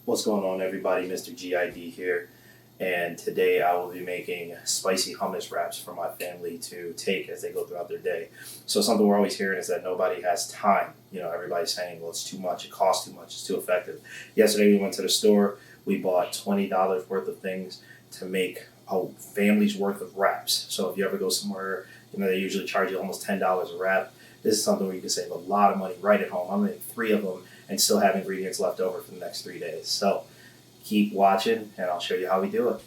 What's going on, everybody? Mr. GID here, and today I will be making spicy hummus wraps for my family to take as they go throughout their day. So something we're always hearing is that nobody has time. Everybody's saying, well, it's too much, it costs too much, it's too effective. Yesterday we went to the store, we bought $20 worth of things to make a family's worth of wraps. So if you ever go somewhere, they usually charge you almost $10 a wrap. This is something where you can save a lot of money right at home. I'm making 3 of them and still have ingredients left over for the next 3 days. So keep watching and I'll show you how we do it.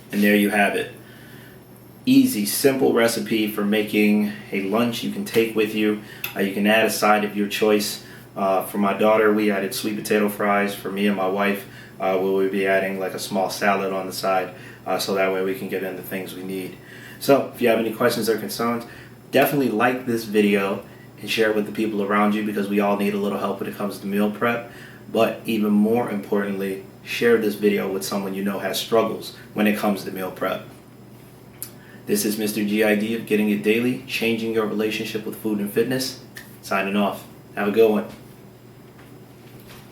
And there you have it. Easy, simple recipe for making a lunch you can take with you. You can add a side of your choice. For my daughter, we added sweet potato fries. For me and my wife, we will be adding like a small salad on the side, so that way we can get into things we need. So if you have any questions or concerns, definitely like this video and share it with the people around you, because we all need a little help when it comes to meal prep. But even more importantly, share this video with someone you know has struggles when it comes to meal prep. This is Mr. GID of Getting It Daily, changing your relationship with food and fitness. Signing off. Have a good one.